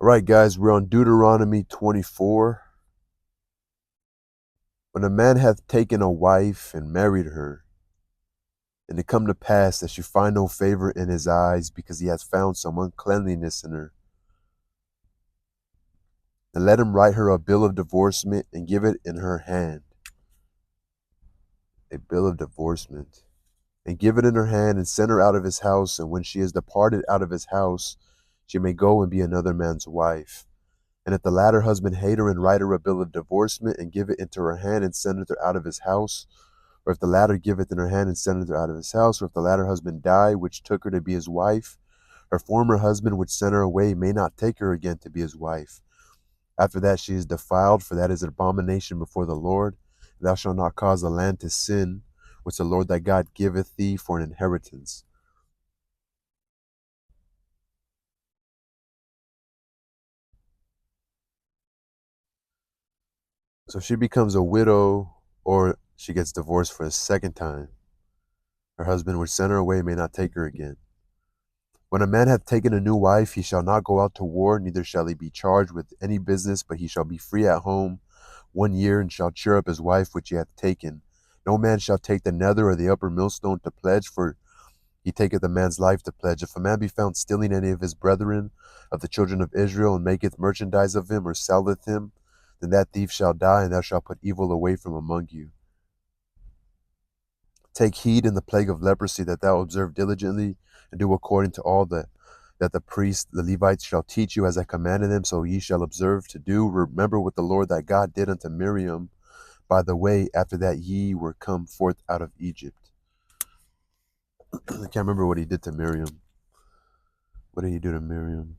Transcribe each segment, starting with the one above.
All right, guys, we're on Deuteronomy 24. When a man hath taken a wife and married her, and it come to pass that she find no favor in his eyes because he hath found some uncleanliness in her, then let him write her a bill of divorcement and give it in her hand. A bill of divorcement. And give it in her hand and send her out of his house. And when she is departed out of his house, she may go and be another man's wife. And if the latter husband hate her, and write her a bill of divorcement and give it into her hand and send her out of his house, or if the latter giveth in her hand and sendeth her out of his house, or if the latter husband die, which took her to be his wife, her former husband which sent her away may not take her again to be his wife. After that she is defiled, for that is an abomination before the Lord. Thou shalt not cause the land to sin, which the Lord thy God giveth thee for an inheritance. So she becomes a widow, or she gets divorced for a second time. Her husband which sent her away may not take her again. When a man hath taken a new wife, he shall not go out to war, neither shall he be charged with any business, but he shall be free at home 1 year, and shall cheer up his wife which he hath taken. No man shall take the nether or the upper millstone to pledge, for he taketh a man's life to pledge. If a man be found stealing any of his brethren of the children of Israel, and maketh merchandise of him, or selleth him, then that thief shall die, and thou shalt put evil away from among you. Take heed in the plague of leprosy, that thou observe diligently, and do according to all that the priests, the Levites, shall teach you, as I commanded them, so ye shall observe to do. Remember what the Lord thy God did unto Miriam by the way, after that ye were come forth out of Egypt. I can't remember what he did to Miriam. What did he do to Miriam?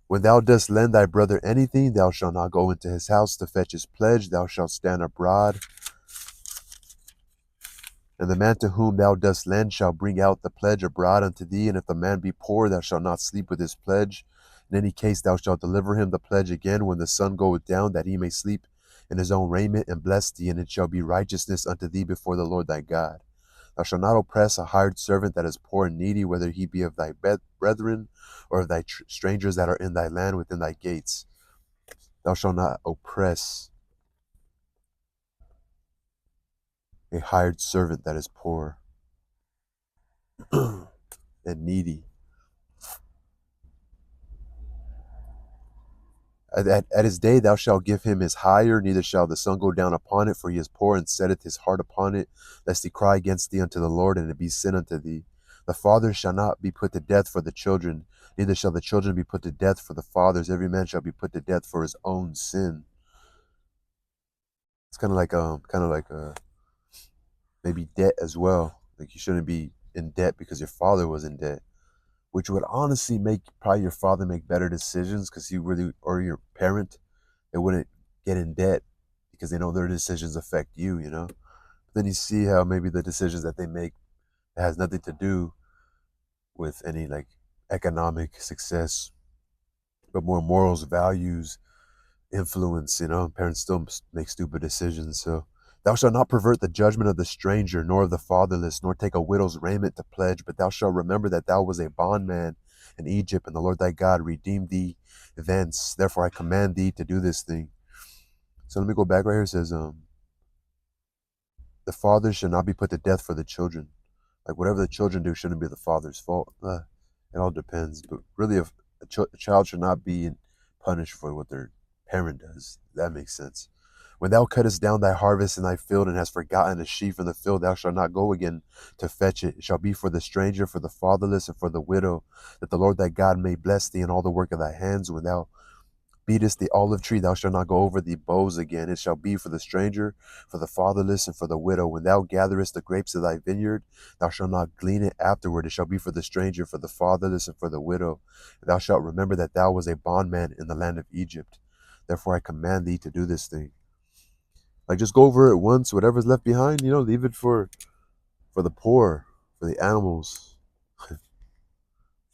When thou dost lend thy brother anything, thou shalt not go into his house to fetch his pledge. Thou shalt stand abroad, and the man to whom thou dost lend shall bring out the pledge abroad unto thee. And if the man be poor, thou shalt not sleep with his pledge. In any case, thou shalt deliver him the pledge again when the sun goeth down, that he may sleep in his own raiment, and bless thee. And it shall be righteousness unto thee before the Lord thy God. Thou shalt not oppress a hired servant that is poor and needy, whether he be of thy brethren or of thy strangers that are in thy land within thy gates. Thou shalt not oppress a hired servant that is poor and needy. At his day thou shalt give him his hire, neither shall the sun go down upon it, for he is poor and setteth his heart upon it, lest he cry against thee unto the Lord, and it be sin unto thee. The fathers shall not be put to death for the children, neither shall the children be put to death for the fathers. Every man shall be put to death for his own sin. It's kind of like maybe debt as well. Like you shouldn't be in debt because your father was in debt, which would honestly make probably your father make better decisions because he really, or your parent, they wouldn't get in debt because they know their decisions affect you, you know? But then you see how maybe the decisions that they make has nothing to do with any like economic success, but more morals, values, influence, you know? Parents still make stupid decisions. So, thou shalt not pervert the judgment of the stranger, nor of the fatherless, nor take a widow's raiment to pledge, but thou shalt remember that thou was a bondman in Egypt, and the Lord thy God redeemed thee thence. Therefore I command thee to do this thing. So let me go back right here. It says, the father should not be put to death for the children. Like whatever the children do shouldn't be the father's fault. It all depends. But really, if a child should not be punished for what their parent does. That makes sense. When thou cuttest down thy harvest in thy field, and hast forgotten a sheaf in the field, thou shalt not go again to fetch it. It shall be for the stranger, for the fatherless, and for the widow, that the Lord thy God may bless thee in all the work of thy hands. When thou beatest the olive tree, thou shalt not go over the boughs again. It shall be for the stranger, for the fatherless, and for the widow. When thou gatherest the grapes of thy vineyard, thou shalt not glean it afterward. It shall be for the stranger, for the fatherless, and for the widow. And thou shalt remember that thou was a bondman in the land of Egypt. Therefore I command thee to do this thing. Like just go over it once, whatever's left behind, leave it for the poor, for the animals.